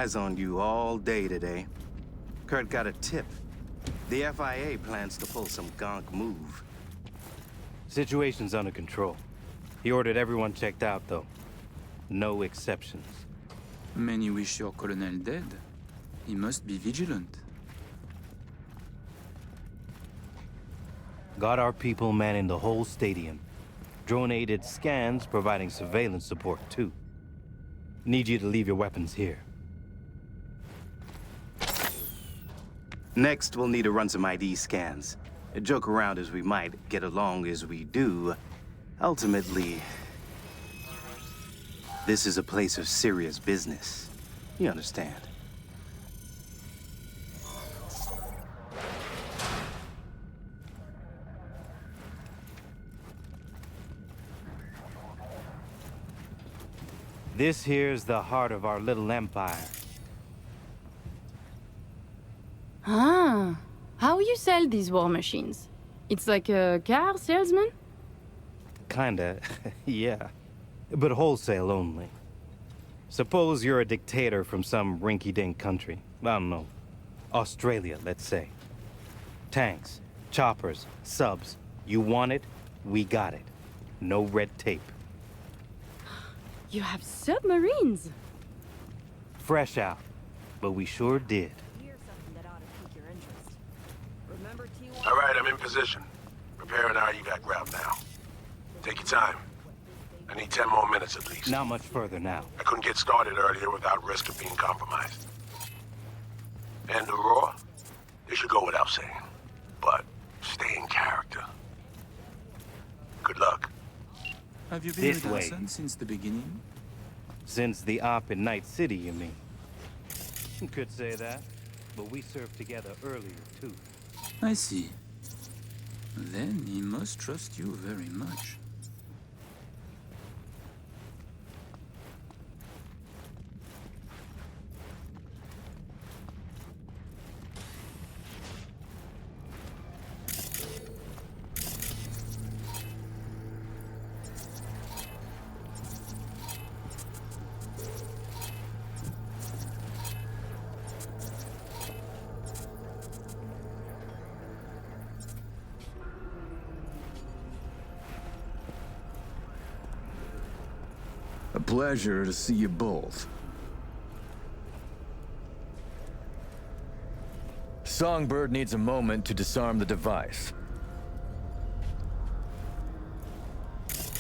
Eyes on you all day today. Kurt got a tip. The FIA plans to pull some gonk move. Situation's under control. He ordered everyone checked out, though. No exceptions. Many wish your colonel dead. He must be vigilant. Got our people manning the whole stadium. Drone-aided scans providing surveillance support, too. Need you to leave your weapons here. Next, we'll need to run some ID scans. Joke around as we might, get along as we do. Ultimately, this is a place of serious business. You understand? This here's the heart of our little empire. Ah, how you sell these war machines? It's like a car salesman? Kinda, yeah. But wholesale only. Suppose you're a dictator from some rinky-dink country. I don't know. Australia, let's say. Tanks, choppers, subs. You want it, we got it. No red tape. You have submarines? Fresh out, but we sure did. All right, I'm in position. Preparing our evac route now. Take your time. I need 10 more minutes at least. Not much further now. I couldn't get started earlier without risk of being compromised. And the roar? It should go without saying. But stay in character. Good luck. Have you been This with way. Hassan since the beginning? Since the op in Night City, you mean? Could say that, but we served together earlier, too. I see. Then he must trust you very much. A pleasure to see you both. Songbird needs a moment to disarm the device.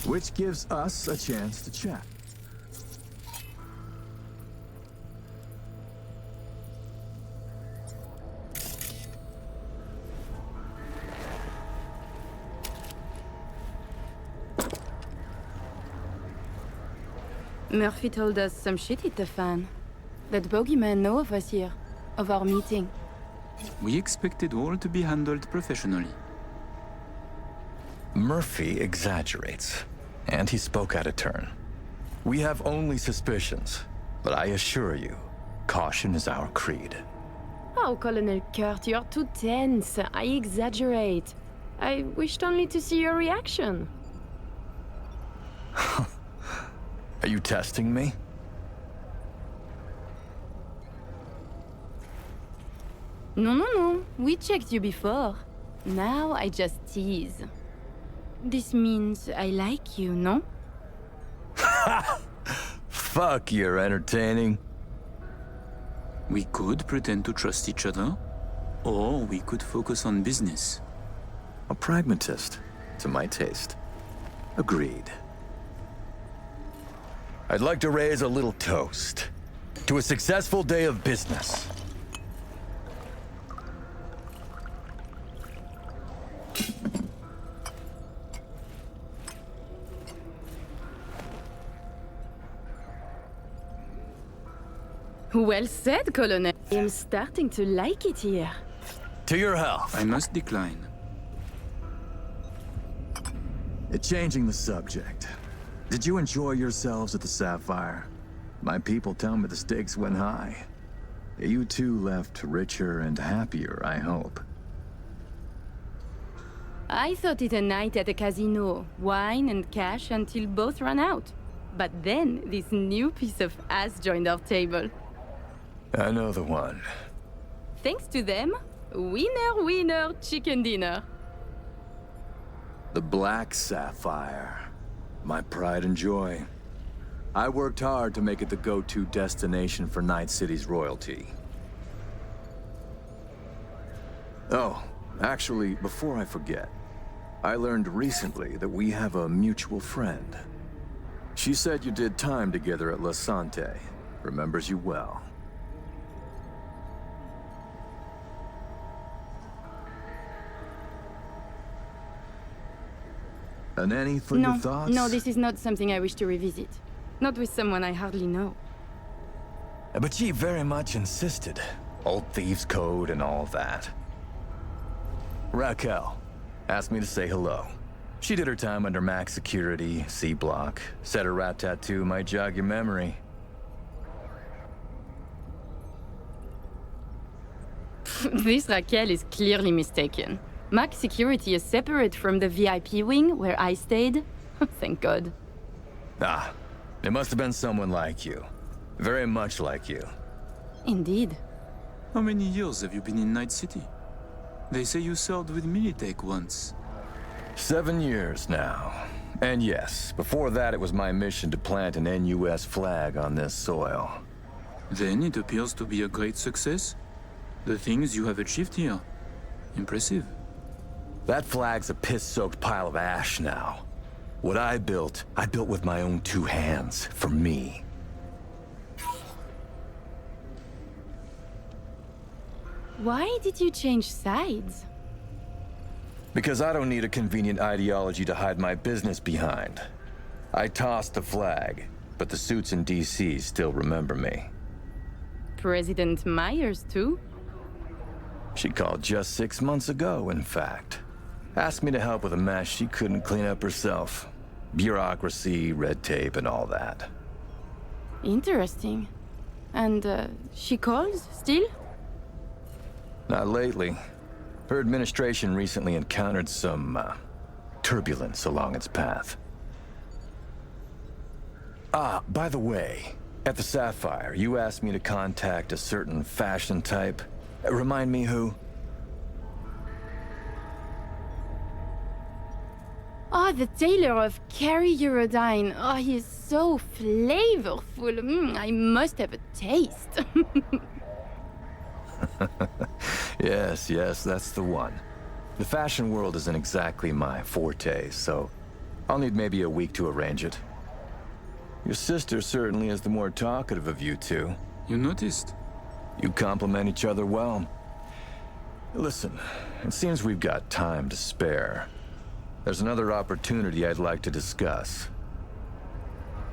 Which gives us a chance to chat. Murphy told us some shit hit the fan. That bogeyman know of us here, of our meeting. We expected all to be handled professionally. Murphy exaggerates, and he spoke out of turn. We have only suspicions, but I assure you, caution is our creed. Oh, Colonel Kurt, you're too tense. I exaggerate. I wished only to see your reaction. Are you testing me? No. We checked you before. Now I just tease. This means I like you, no? Fuck, you're entertaining. We could pretend to trust each other, or we could focus on business. A pragmatist, to my taste. Agreed. I'd like to raise a little toast to a successful day of business. Well said, Colonel. I'm starting to like it here. To your health. I must decline. Changing the subject. Did you enjoy yourselves at the Sapphire? My people tell me the stakes went high. You two left richer and happier, I hope. I thought it a night at a casino. Wine and cash until both ran out. But then, this new piece of ass joined our table. I know the one. Thanks to them, winner, winner, chicken dinner. The Black Sapphire. My pride and joy. I worked hard to make it the go-to destination for Night City's royalty. Oh, actually, before I forget, I learned recently that we have a mutual friend. She said you did time together at La Sante. Remembers you well. And any further thoughts? No, this is not something I wish to revisit. Not with someone I hardly know. But she very much insisted. Old Thieves' Code and all that. Raquel asked me to say hello. She did her time under max security, C block. Said her rat tattoo might jog your memory. This Raquel is clearly mistaken. Max security is separate from the VIP wing where I stayed. Thank God. Ah, it must have been someone like you. Very much like you. Indeed. How many years have you been in Night City? They say you served with Militech once. 7 years now. And yes, before that it was my mission to plant an NUS flag on this soil. Then it appears to be a great success. The things you have achieved here. Impressive. That flag's a piss-soaked pile of ash now. What I built with my own 2 hands, for me. Why did you change sides? Because I don't need a convenient ideology to hide my business behind. I tossed the flag, but the suits in DC still remember me. President Myers, too? She called just 6 months ago, in fact. Asked me to help with a mess she couldn't clean up herself. Bureaucracy, red tape, and all that. Interesting. And, she calls, still? Not lately. Her administration recently encountered some, turbulence along its path. Ah, by the way, at the Sapphire, you asked me to contact a certain fashion type. Remind me who? Oh, the tailor of Carrie Eurodyne. Oh, he is so flavorful. I must have a taste. Yes, that's the one. The fashion world isn't exactly my forte, so I'll need maybe a week to arrange it. Your sister certainly is the more talkative of you two. You noticed? You complement each other well. Listen, it seems we've got time to spare. There's another opportunity I'd like to discuss.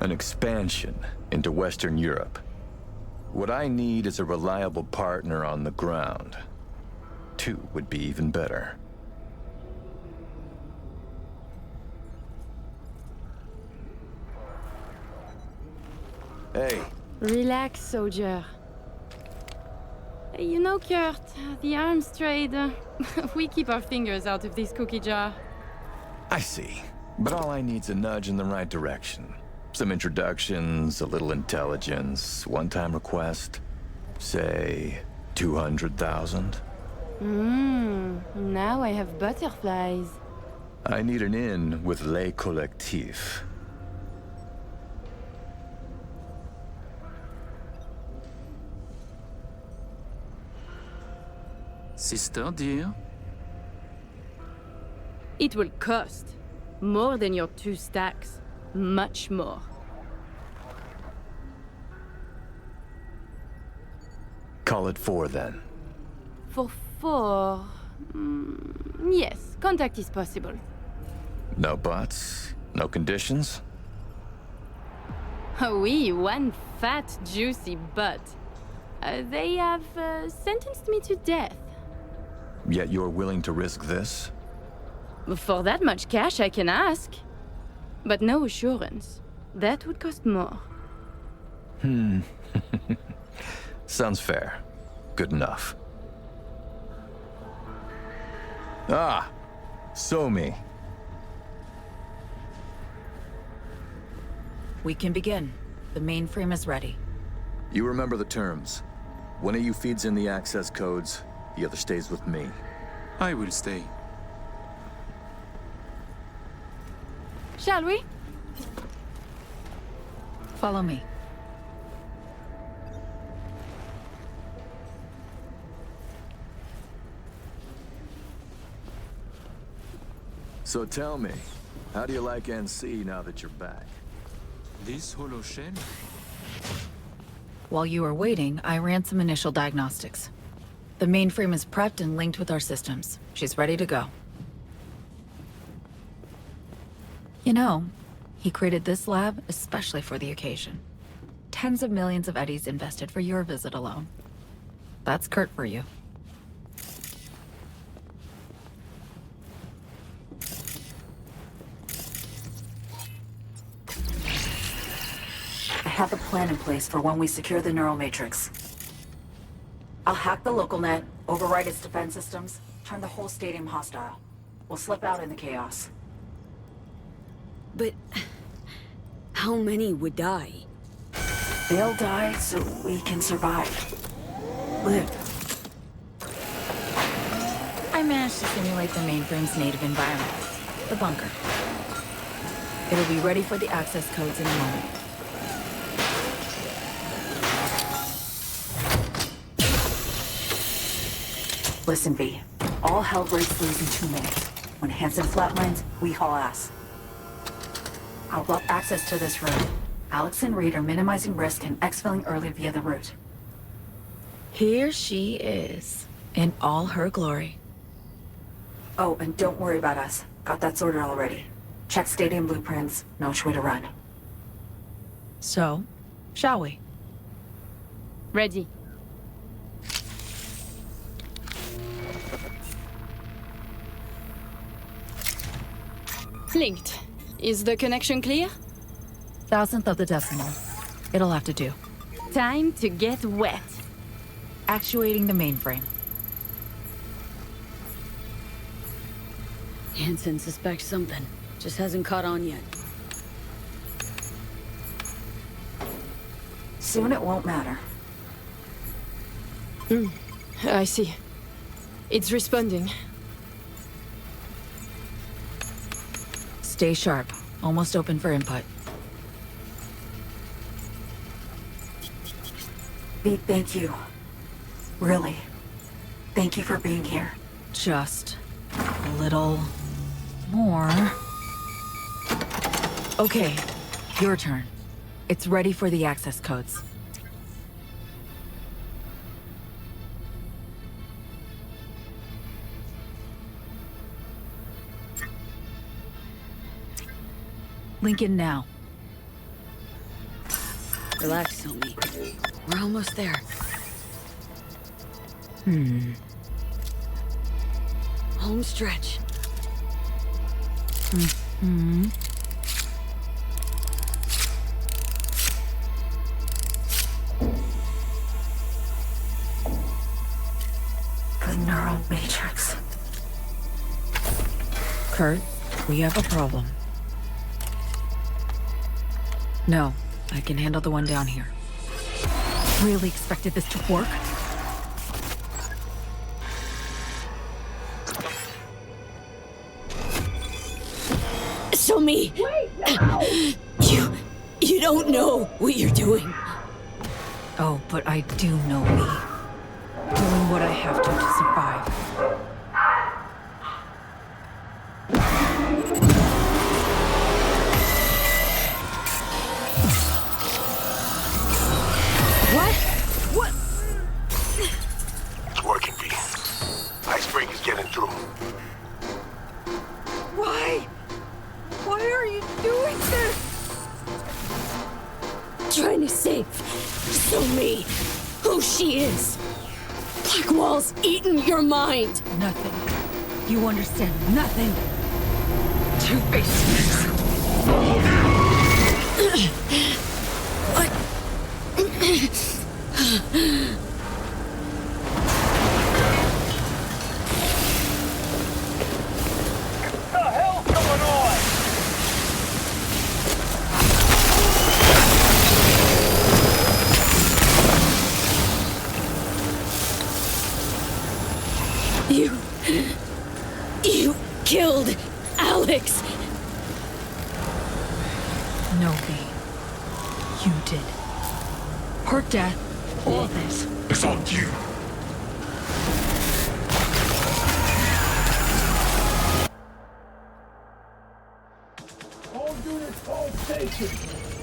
An expansion into Western Europe. What I need is a reliable partner on the ground. 2 would be even better. Hey. Relax, soldier. You know, Kurt, the arms trade, we keep our fingers out of this cookie jar. I see. But all I need's a nudge in the right direction. Some introductions, a little intelligence, one-time request. Say, 200,000? Now I have butterflies. I need an in with Les Collectifs. Sister, dear? It will cost more than your 2 stacks. Much more. Call it 4 then. For 4... yes, contact is possible. No buts? No conditions? Oh, oui, one fat, juicy butt. They have sentenced me to death. Yet you're willing to risk this? For that much cash, I can ask. But no assurance. That would cost more. Sounds fair. Good enough. Ah! Somi. We can begin. The mainframe is ready. You remember the terms. One of you feeds in the access codes, the other stays with me. I will stay. Shall we? Follow me. So tell me, how do you like NC now that you're back? This hollow shell? While you were waiting, I ran some initial diagnostics. The mainframe is prepped and linked with our systems. She's ready to go. You know, he created this lab especially for the occasion. Tens of millions of eddies invested for your visit alone. That's Kurt for you. I have a plan in place for when we secure the neural matrix. I'll hack the local net, override its defense systems, turn the whole stadium hostile. We'll slip out in the chaos. But how many would die? They'll die so we can survive. Live. I managed to simulate the mainframe's native environment, the bunker. It'll be ready for the access codes in a moment. Listen, V. All hell breaks loose in 2 minutes. When Hansen flatlines, we haul ass. I'll block access to this room. Alex and Reed are minimizing risk and exfilling early via the route. Here she is, in all her glory. Oh, and don't worry about us. Got that sorted already. Check stadium blueprints, know which way to run. So, shall we? Ready. Linked. Is the connection clear? 1,000th of the decimal. It'll have to do. Time to get wet. Actuating the mainframe. Hansen suspects something. Just hasn't caught on yet. Soon it won't matter. I see. It's responding. Stay sharp. Almost open for input. Pete, thank you. Really. Thank you for being here. Just a little more. Okay, your turn. It's ready for the access codes. Lincoln now. Relax, homie. We're almost there. Home stretch. The neural matrix. Kurt, we have a problem. No, I can handle the one down here. Really expected this to work? So me. You don't know what you're doing. Oh, but I do know me. Doing what I have to survive. What? What? It's working, V. Icebreaker's getting through. Why? Why are you doing this? Trying to save me. Who she is. Blackwall's eaten your mind. Nothing. You understand nothing. Two-faced. What? You killed Alex! No, V. You did. Her death, all this, is on you. All units, all stations!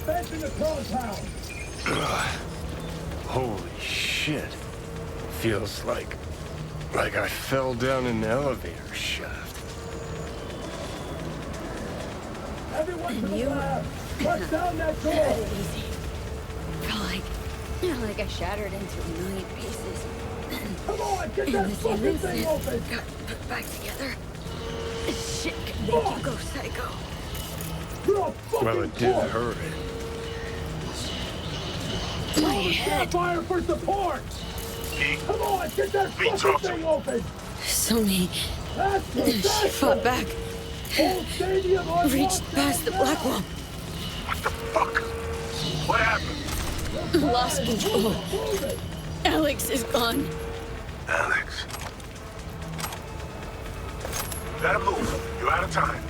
Benching the compound! Holy shit. Feels like I fell down an elevator shaft. Everyone to the lab! Punch down that door! Easy. Felt like I shattered into a million pieces. Come on, get And that the fucking ceilings thing open! got put back together. This shit can make you go psycho. You're a fucking Well, it did corpse. hurt. My Stand head. fire for support! Pete, Come on, get that Pete, fucking talk to thing me. open! Sony, That's she it! fought back. Whole stadium on Reached lockdown past the now. black wall. what the fuck? What happened? Lost control. Move it! Alex is gone. Alex. Let him move. You're out of time.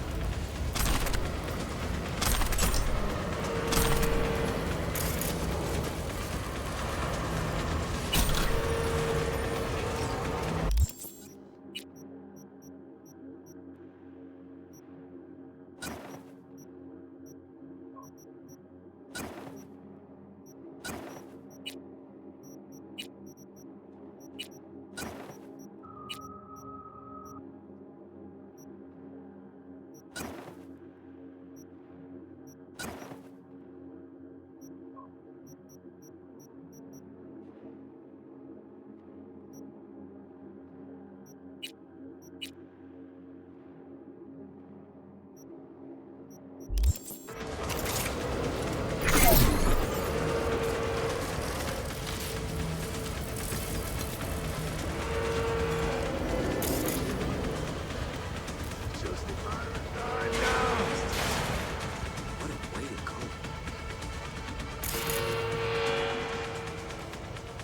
What a way to go.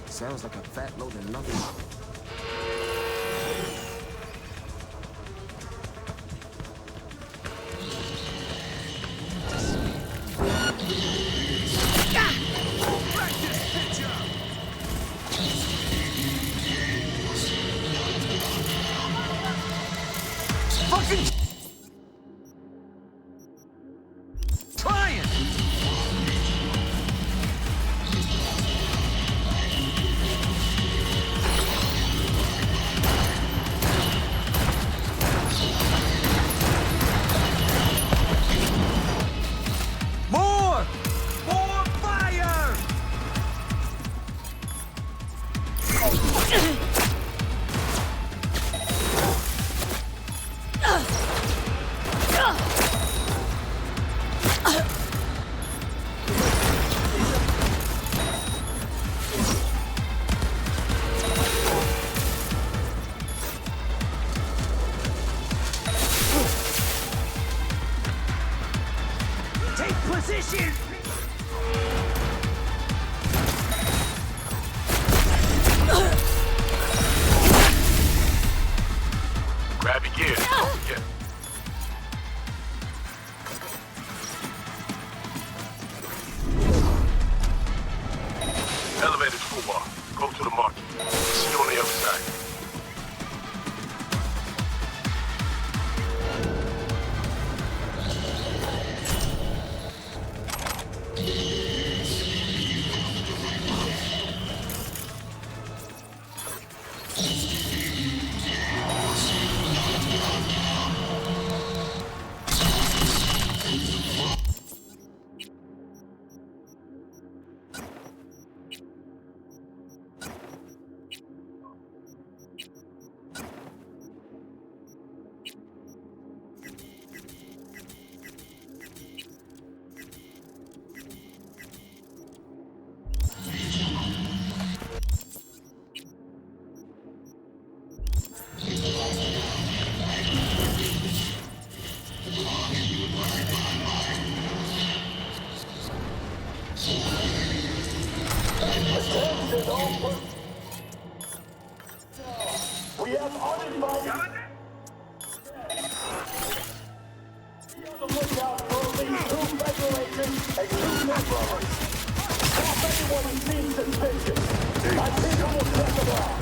Sounds like a fat load of nothing. Grab your gear. Yeah. Elevator toolbar. Go to the market. See you on the other side. We have uninvited. Be on the lookout for at least 2 federal agents and 2 Netrunner. If anyone seems suspicious, my people will set them off.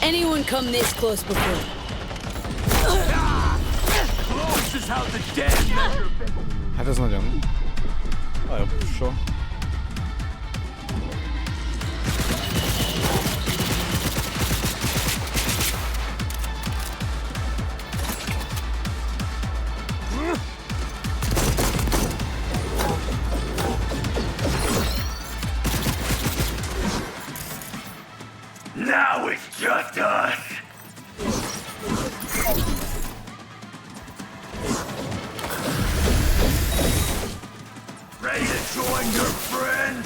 Anyone come this close before? Close is how the dead measure. Hades na dzień. A ja puszczę. Now it's just us. Ready to join your friend?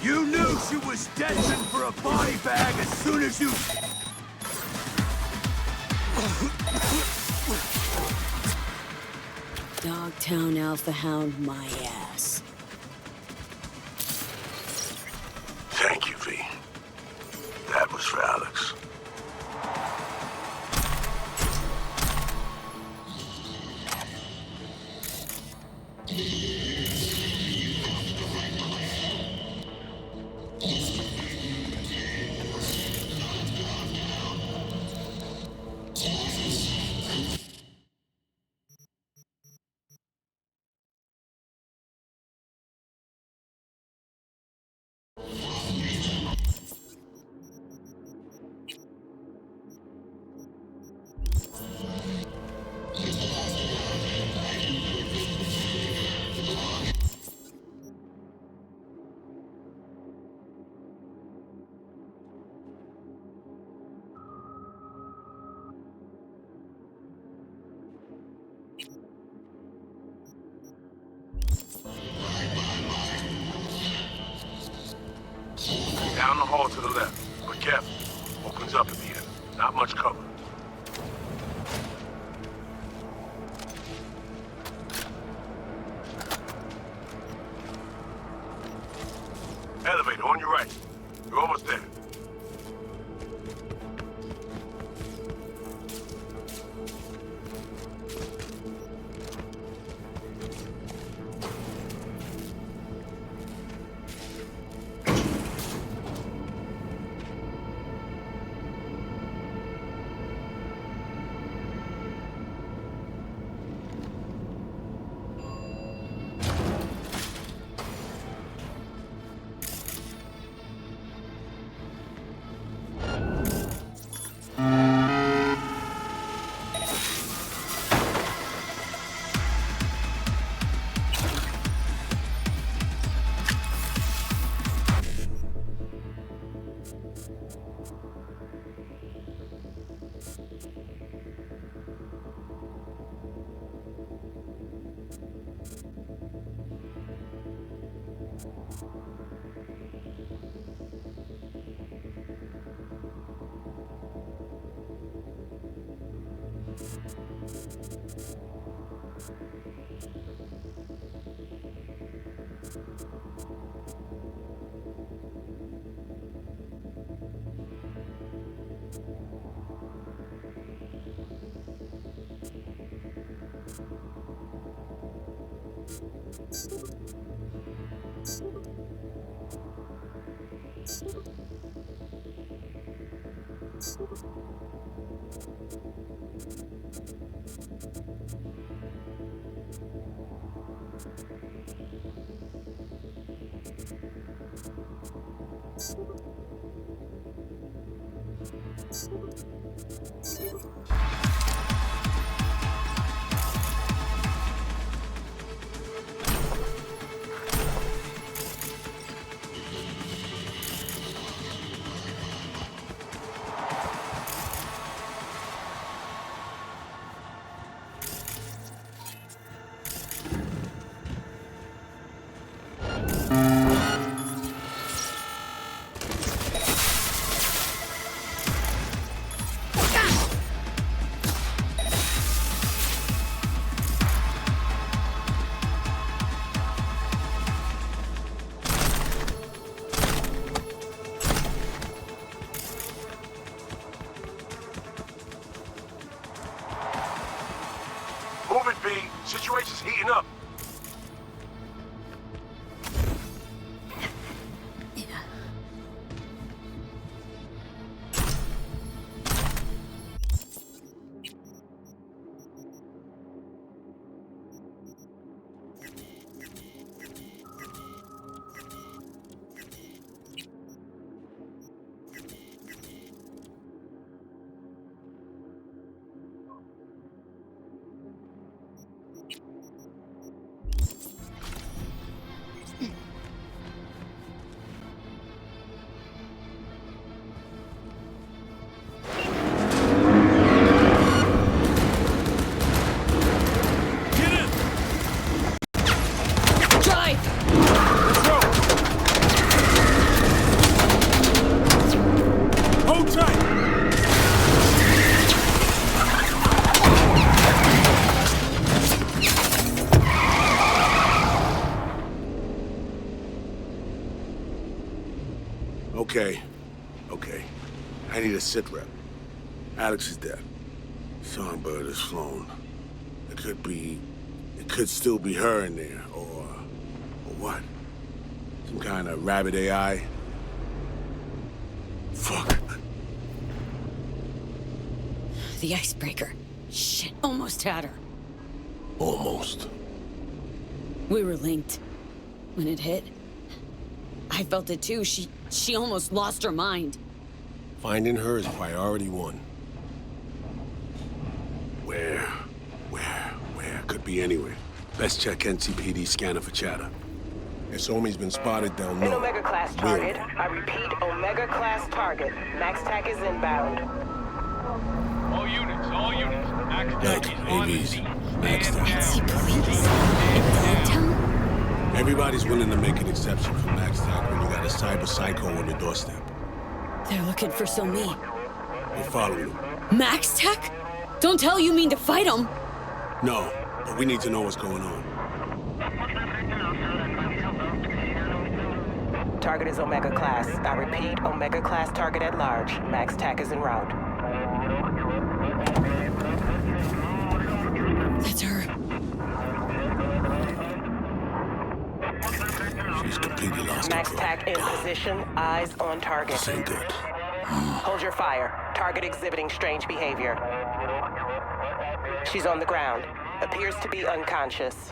You knew she was destined for a body bag as soon as you... Dogtown Alpha Hound my ass. Thank you, V. That was for Alex. Down the hall to the left, but careful. Opens up at the end. Not much cover. Elevator on your right. You're almost there. Move it, B. Situation's heating up. Okay. I need a sit rep. Alex is dead. Songbird is flown. It could still be her in there, or what? Some kind of rabbit AI? Fuck. The icebreaker. Shit, almost had her. Almost. We were linked. When it hit, I felt it too. She almost lost her mind. Finding her is priority one. Where? Could be anywhere. Best check NCPD scanner for chatter. His homie's been spotted down An north. Omega-class target. I repeat, Omega-class target. Max TAC is inbound. All units. Max TAC is on the scene. Max TAC. Police? In Dogtown? Everybody's willing to make an exception for Max TAC when you got a cyber psycho on the doorstep. They're looking for So Me. We're following him. Max Tech? Don't tell you mean to fight him. No, but we need to know what's going on. Target is Omega Class. I repeat, Omega Class target at large. Max TAC is en route. That's her. She's completely lost Max control. TAC in position. Eyes on target. This ain't good. Hold your fire. Target exhibiting strange behavior. She's on the ground. Appears to be unconscious.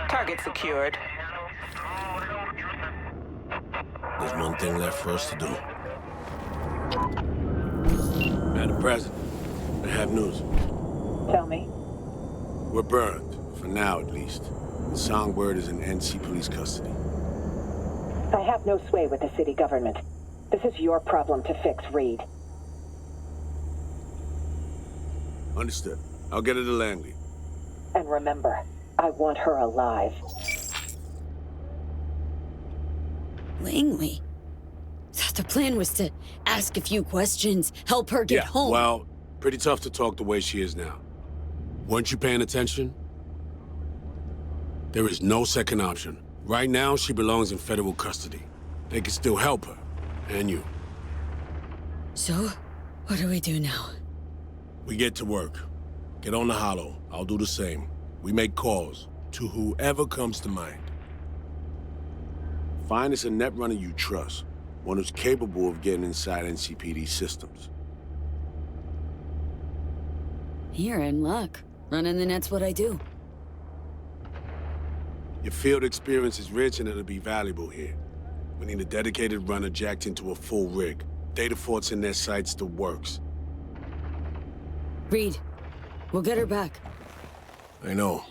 Target secured. There's one thing left for us to do. Madam President, I have news. Tell me. We're burned, for now at least. The Songbird is in NC police custody. I have no sway with the city government. This is your problem to fix, Reed. Understood. I'll get her to Langley. And remember, I want her alive. Langley? Thought the plan was to ask a few questions, help her get home. Well, pretty tough to talk the way she is now. Weren't you paying attention? There is no second option. Right now, she belongs in federal custody. They can still help her, and you. So, what do we do now? We get to work. Get on the Hollow. I'll do the same. We make calls to whoever comes to mind. Find us a Netrunner you trust. One who's capable of getting inside NCPD systems. You're in luck. Running the net's what I do. Your field experience is rich and it'll be valuable here. We need a dedicated runner jacked into a full rig. Data forts in their sights, the works. Reed, we'll get her back. I know.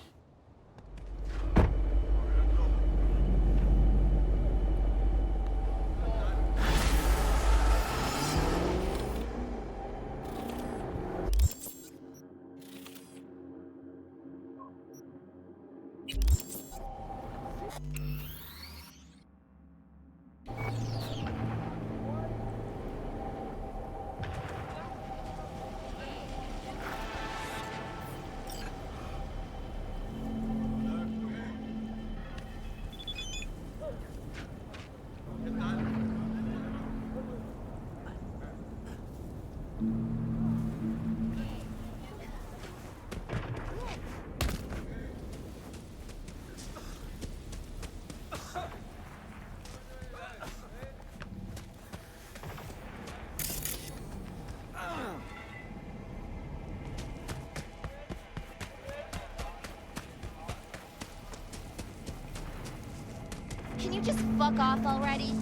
Can you just fuck off already?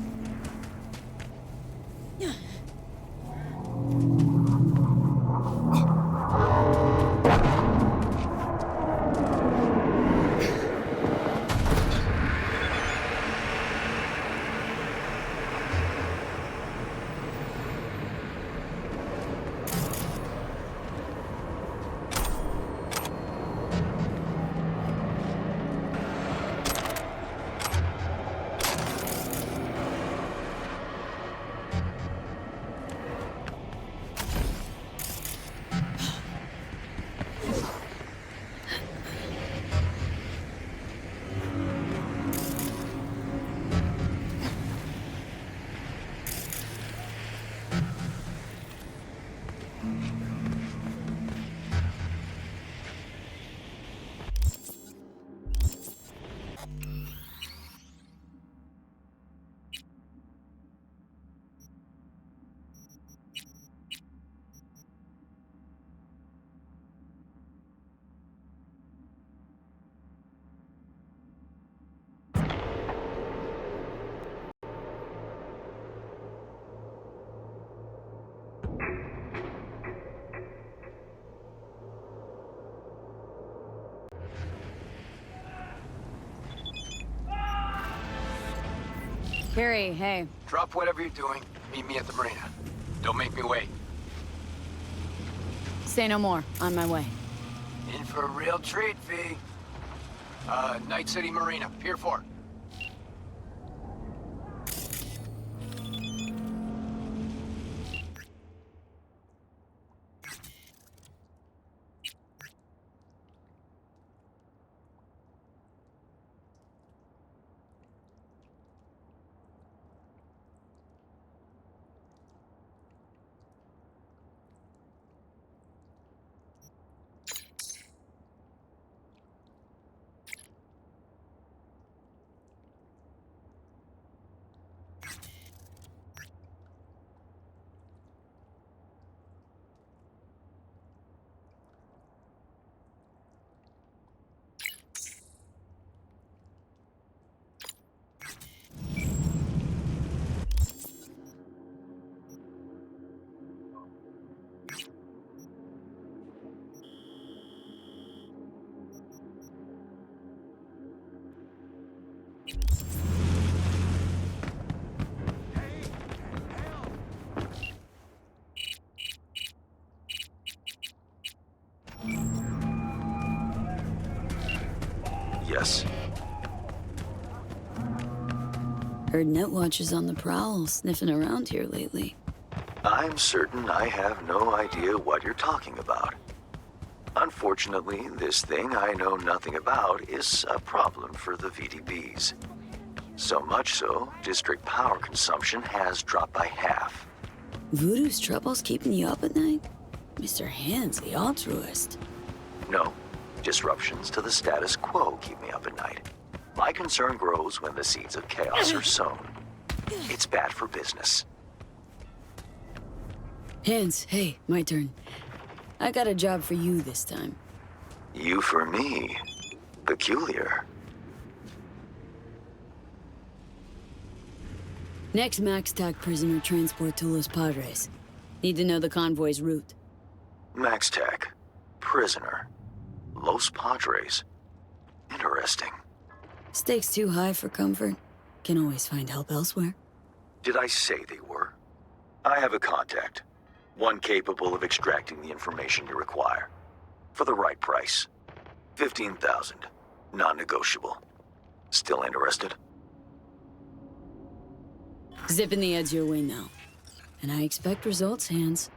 Carrie, hey. Drop whatever you're doing. Meet me at the marina. Don't make me wait. Say no more. On my way. for a real treat, V. Night City Marina, Pier 4. Yes. Heard Netwatch is on the prowl, sniffing around here lately. I'm certain I have no idea what you're talking about. Unfortunately, this thing I know nothing about is a problem for the VDBs. So much so, district power consumption has dropped by half. Voodoo's trouble's keeping you up at night? Mr. Hands, the altruist. No, disruptions to the status quo keep me up at night. My concern grows when the seeds of chaos are sown. It's bad for business. Hands, hey, my turn. I got a job for you this time. You for me. Peculiar. Next MaxTac prisoner transport to Los Padres. Need to know the convoy's route. MaxTac. Prisoner. Los Padres. Interesting. Stakes too high for comfort. Can always find help elsewhere. Did I say they were? I have a contact. One capable of extracting the information you require. For the right price. 15,000. Non-negotiable. Still interested? Zipping the edge your way now. And I expect results, Hands.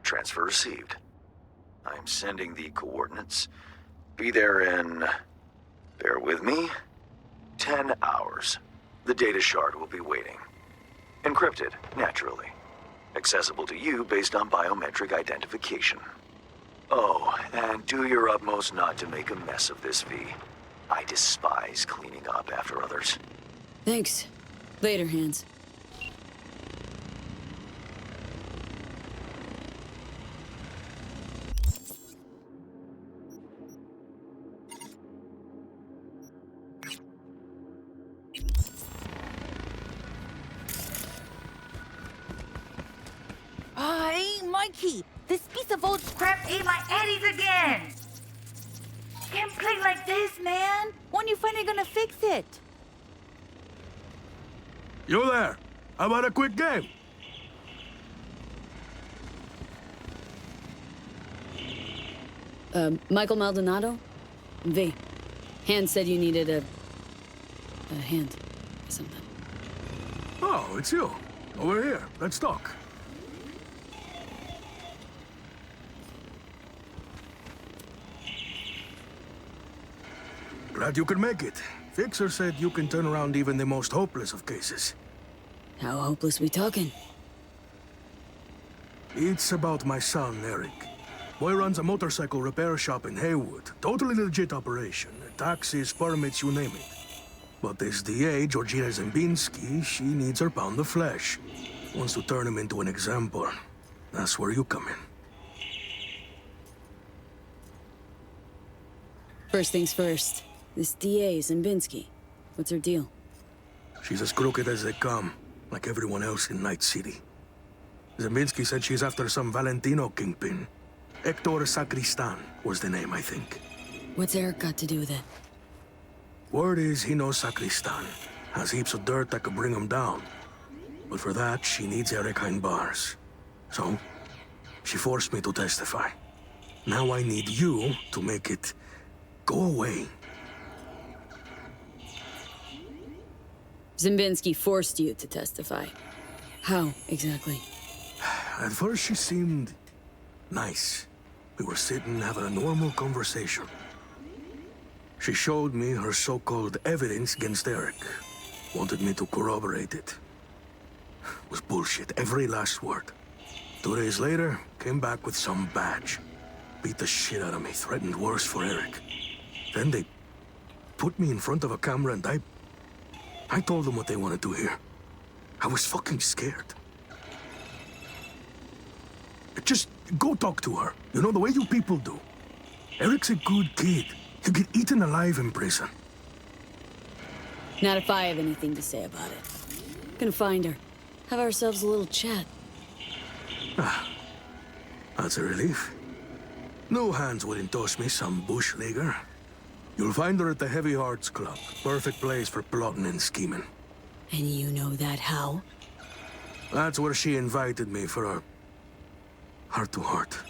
Transfer received. I'm sending the coordinates. Be there in... bear with me. 10 hours. The data shard will be waiting. Encrypted, naturally. Accessible to you based on biometric identification. Oh, and do your utmost not to make a mess of this, V. I despise cleaning up after others. Thanks. Later, Hands. Hey, Mikey! This piece of old scrap ate my eddies again! Can't play like this, man! When you finally gonna fix it? You there? How about a quick game? Michael Maldonado? V. Hands said you needed a hand. Something. Oh, it's you. Over here. Let's talk. Glad you could make it. Fixer said you can turn around even the most hopeless of cases. How hopeless we talking? It's about my son, Eric. Boy runs a motorcycle repair shop in Haywood. Totally legit operation. Taxes, permits, you name it. But this DA, Georgina Zembinski, she needs her pound of flesh. Wants to turn him into an example. That's where you come in. First things first. This DA, Zembinski. What's her deal? She's as crooked as they come, like everyone else in Night City. Zembinski said she's after some Valentino kingpin. Hector Sacristan was the name, I think. What's Eric got to do with it? Word is he knows Sacristan. Has heaps of dirt that could bring him down. But for that, she needs Eric behind bars. So, she forced me to testify. Now I need you to make it go away. Zimbinski forced you to testify. How, exactly? At first she seemed nice. We were sitting having a normal conversation. She showed me her so-called evidence against Eric. Wanted me to corroborate it. It was bullshit, every last word. 2 days later, came back with some badge. Beat the shit out of me, threatened worse for Eric. Then they put me in front of a camera and I told them what they wanted to hear. I was fucking scared. Just go talk to her. You know, the way you people do. Eric's a good kid. He'll get eaten alive in prison. Not if I have anything to say about it. Gonna find her. Have ourselves a little chat. Ah, that's a relief. No hands wouldn't toss me some bush leaguer. You'll find her at the Heavy Hearts Club. Perfect place for plotting and scheming. And you know that how? That's where she invited me for a heart-to-heart.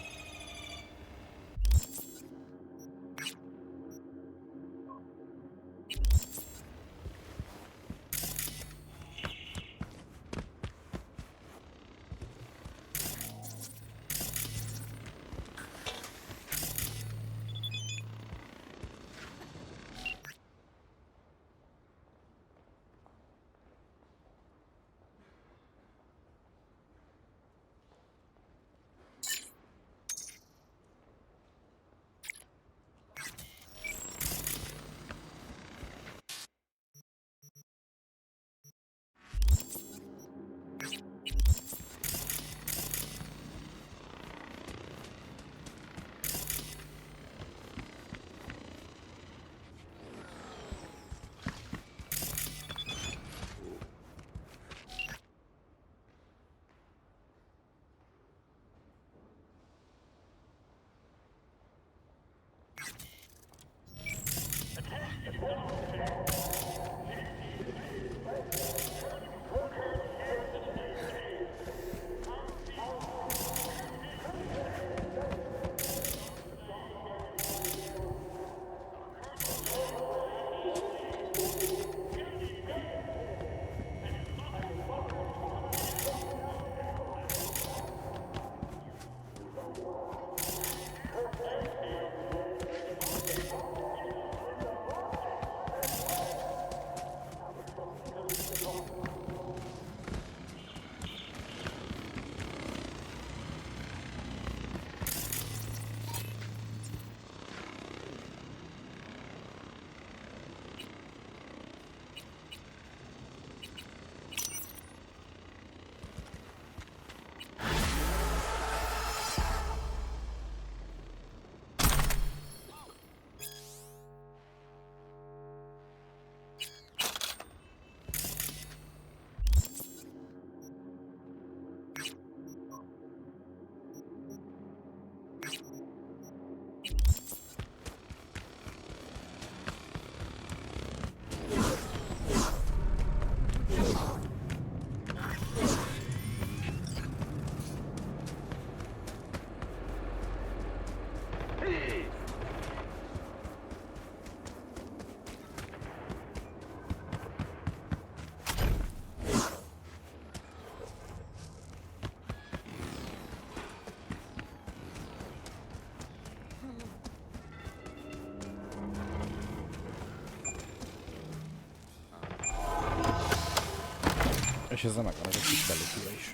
És ezzel megvan ez a kis belépőre is.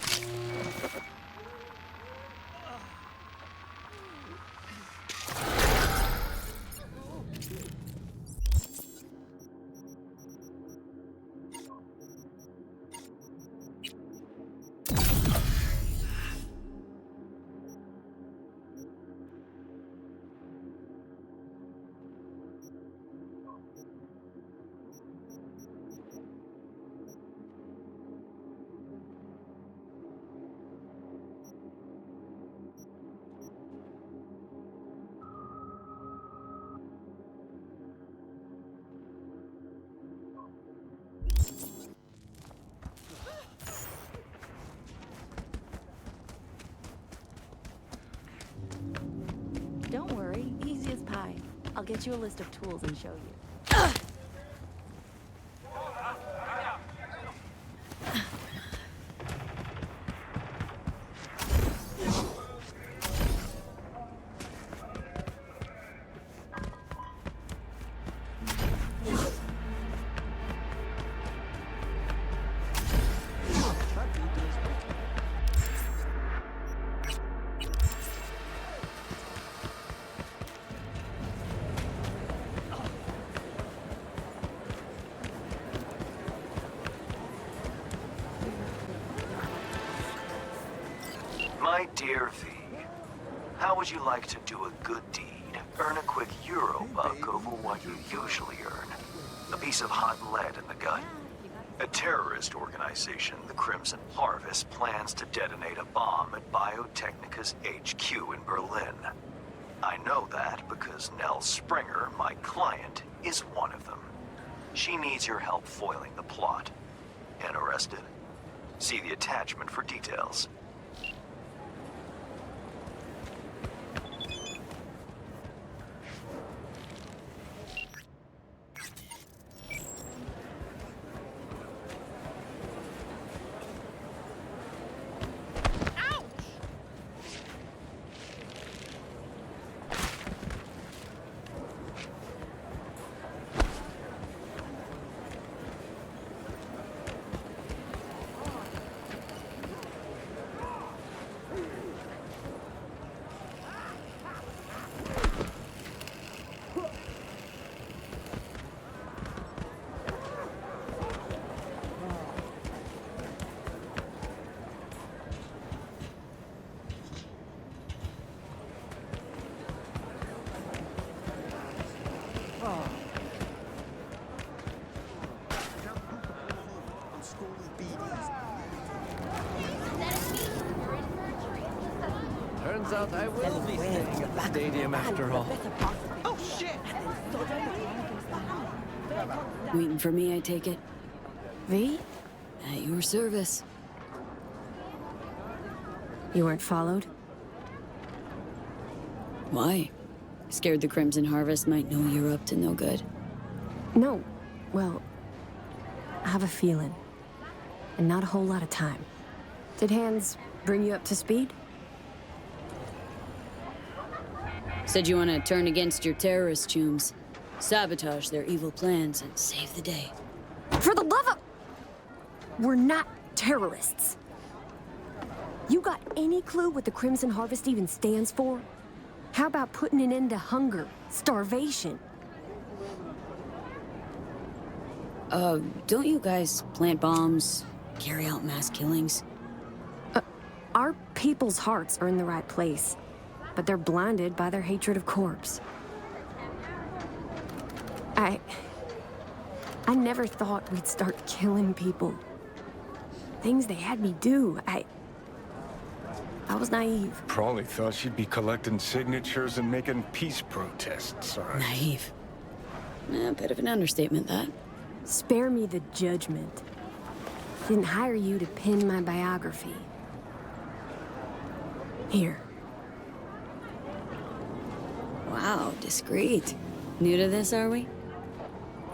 Don't worry, easy as pie. I'll get you a list of tools and show you. My dear V, how would you like to do a good deed? Earn a quick euro buck over what you usually earn. A piece of hot lead in the gut. A terrorist organization, the Crimson Harvest, plans to detonate a bomb at Biotechnica's HQ in Berlin. I know that because Nell Springer, my client, is one of them. She needs your help foiling the plot. Interested? See the attachment for details. Turns out I will be staying at the stadium after all. Oh, shit! Waiting for me, I take it? V? At your service. You weren't followed? Why? Scared the Crimson Harvest might know you're up to no good. No. Well, I have a feeling. And not a whole lot of time. Did Hans bring you up to speed? Said you want to turn against your terrorist chooms, sabotage their evil plans, and save the day. For the love of... We're not terrorists. You got any clue what the Crimson Harvest even stands for? How about putting an end to hunger, starvation? Don't you guys plant bombs, carry out mass killings? Our people's hearts are in the right place, but they're blinded by their hatred of corpse. I never thought we'd start killing people. Things they had me do. I was naive. Probably thought she'd be collecting signatures and making peace protests, right? Naive. A bit of an understatement, that. Spare me the judgment. Didn't hire you to pen my biography. Here. Wow, discreet. New to this, are we?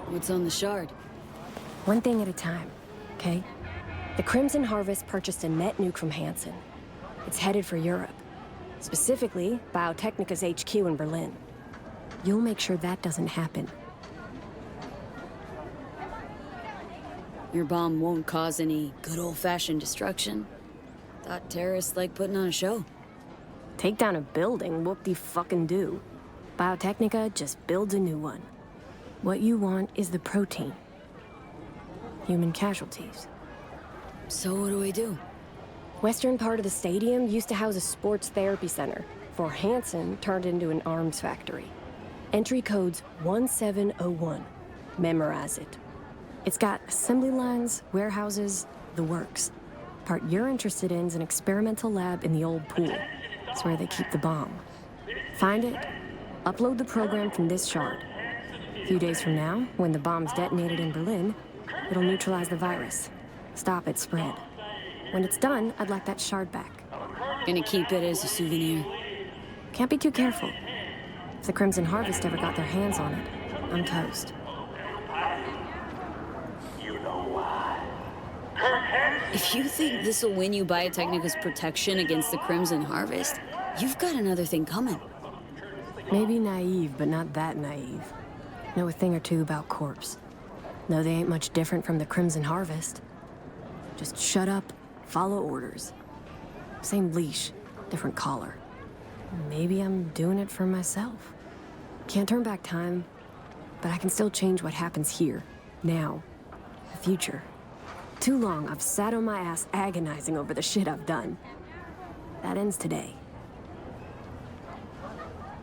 What's on the shard? One thing at a time, okay? The Crimson Harvest purchased a net nuke from Hansen. It's headed for Europe. Specifically, Biotechnica's HQ in Berlin. You'll make sure that doesn't happen. Your bomb won't cause any good old-fashioned destruction? Thought terrorists like putting on a show. Take down a building, whoop-de-fucking-do. Biotechnica just builds a new one. What you want is the protein. Human casualties. So what do I do? Western part of the stadium used to house a sports therapy center, before Hansen turned into an arms factory. Entry code's 1701. Memorize it. It's got assembly lines, warehouses, the works. Part you're interested in is an experimental lab in the old pool. It's where they keep the bomb. Find it, upload the program from this shard. A few days from now, when the bomb's detonated in Berlin, it'll neutralize the virus. Stop its spread. When it's done, I'd like that shard back. Gonna keep it as a souvenir. Can't be too careful. If the Crimson Harvest ever got their hands on it, I'm toast. You know why? If you think this'll win you Biotechnica's protection against the Crimson Harvest, you've got another thing coming. Maybe naive, but not that naive. Know a thing or two about corpse. Know they ain't much different from the Crimson Harvest. Just shut up, follow orders. Same leash, different collar. Maybe I'm doing it for myself. Can't turn back time, but I can still change what happens here, now, the future. Too long I've sat on my ass agonizing over the shit I've done. That ends today.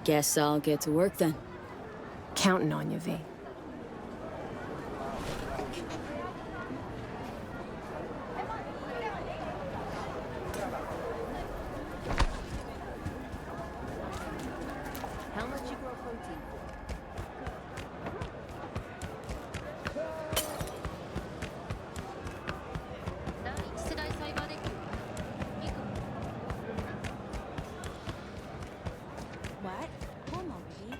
Guess I'll get to work then. Counting on you, V. How much you grow protein for? What? Come on, baby.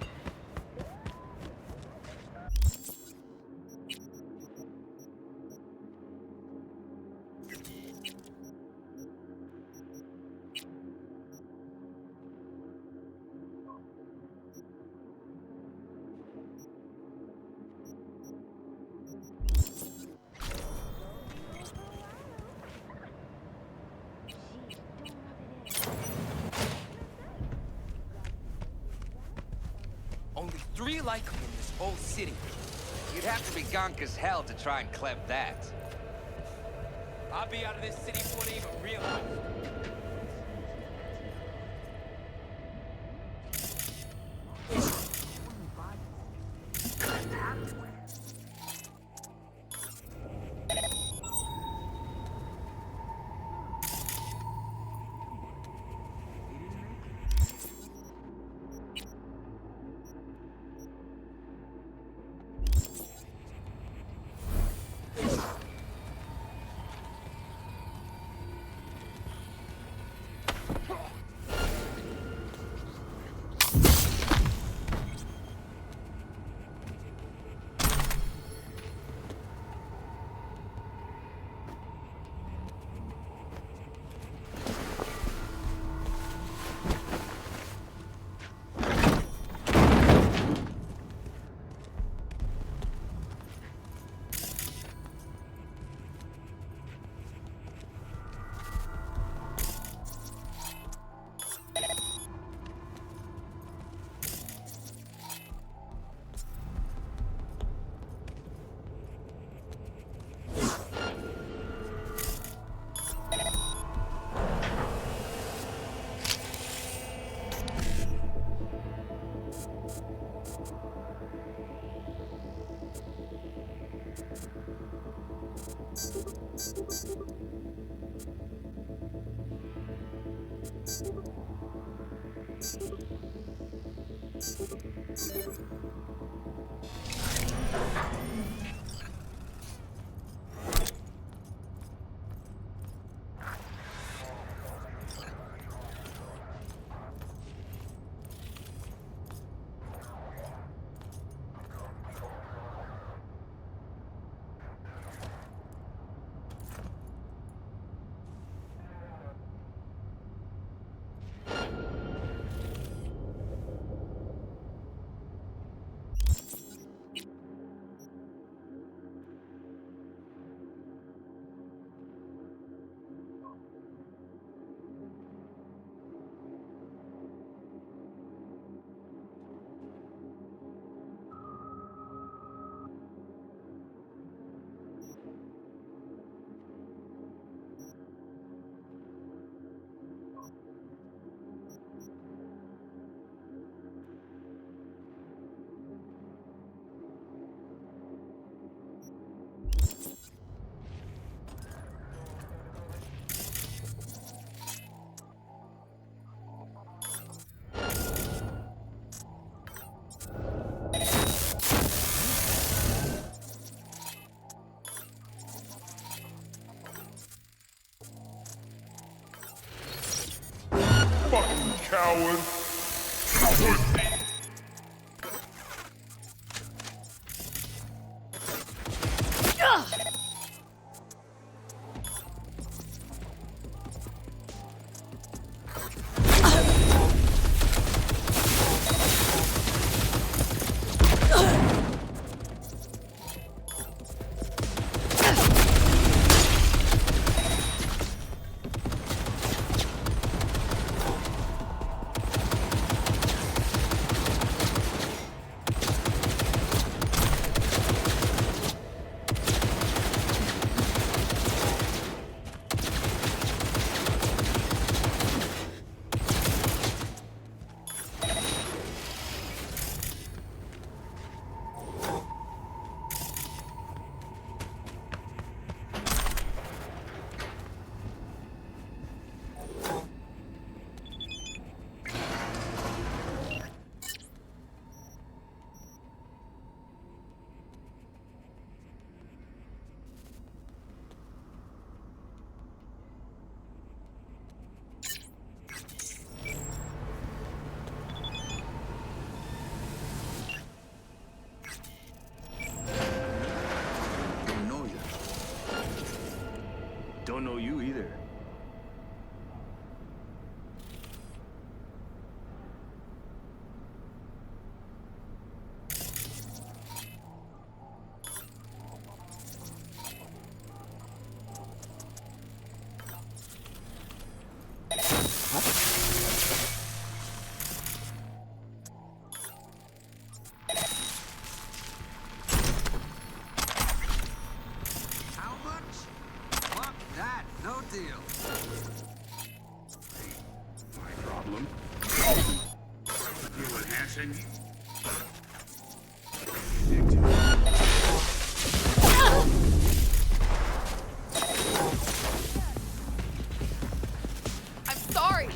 Only 3 like me in this whole city. You'd have to be gonk as hell to try and cleb that. I'll be out of this city before they even realize. Fucking coward! Pussy! don't know you either. I'm sorry.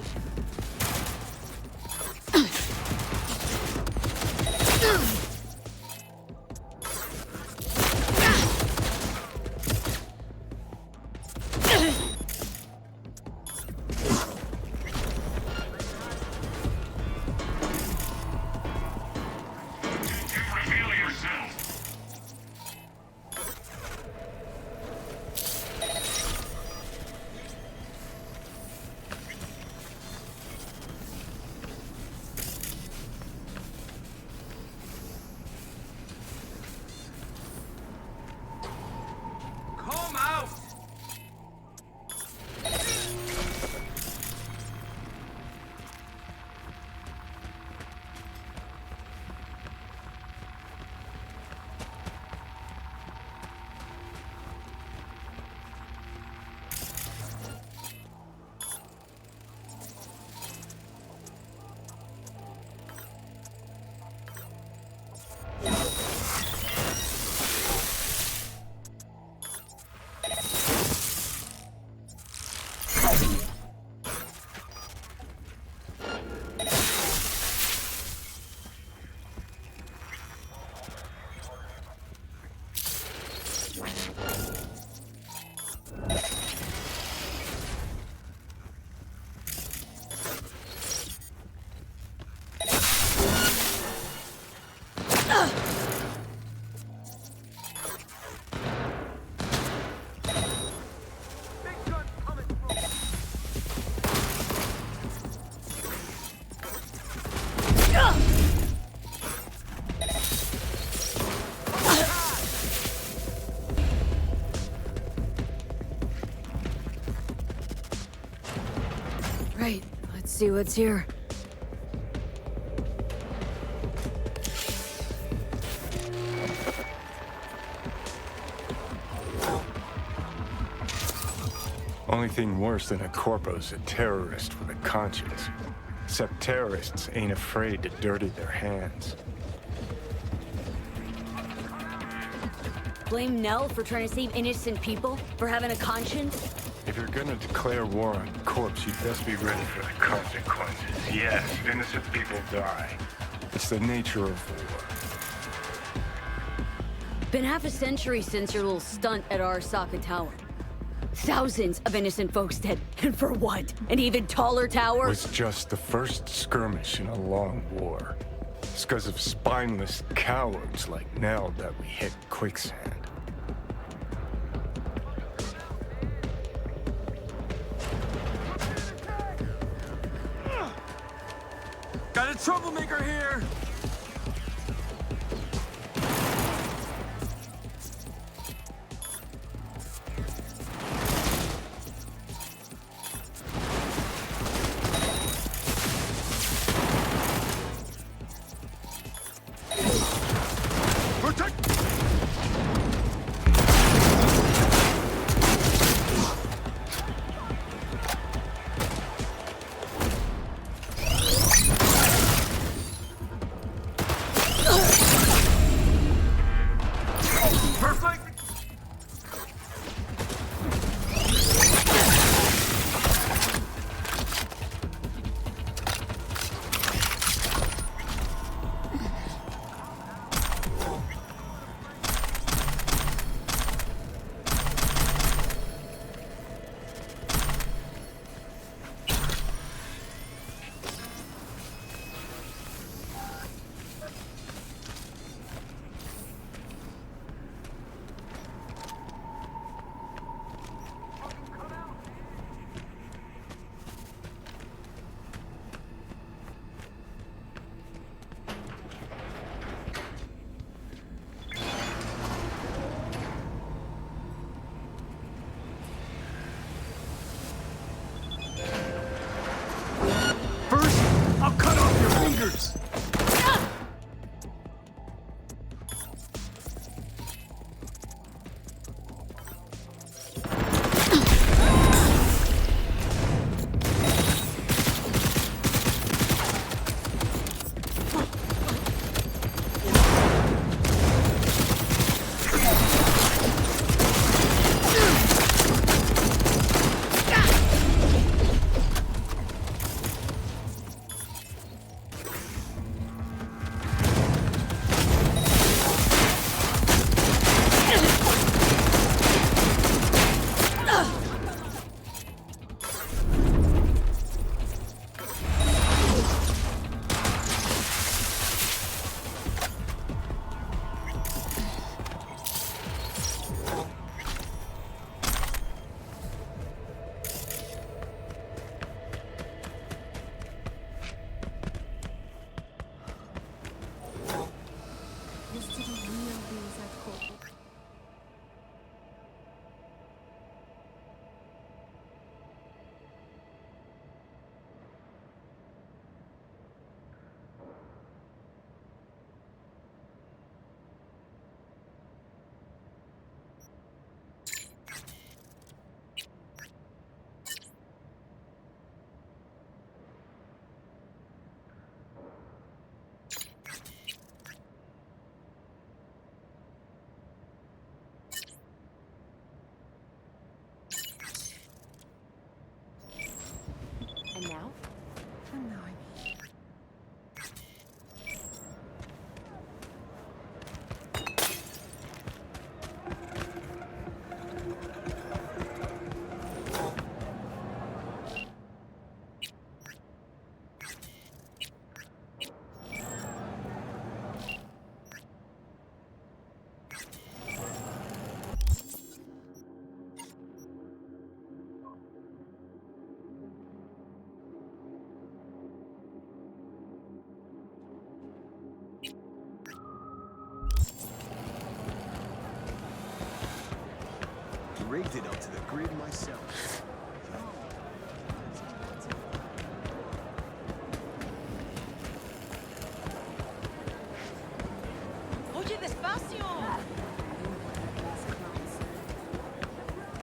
Come out! Right, let's see what's here. Only thing worse than a corpo's a terrorist with a conscience. Except terrorists ain't afraid to dirty their hands. Blame Nell for trying to save innocent people? For having a conscience? If you're gonna declare war on corpse, you'd best be ready for the consequences. Yes, innocent people die. It's the nature of war. Been half a century since your little stunt at Arasaka Tower. Thousands of innocent folks dead. And for what? An even taller tower? It was just the first skirmish in a long war. It's because of spineless cowards like Nell that we hit quicksand. Got a troublemaker here! rigged it up to the grid myself.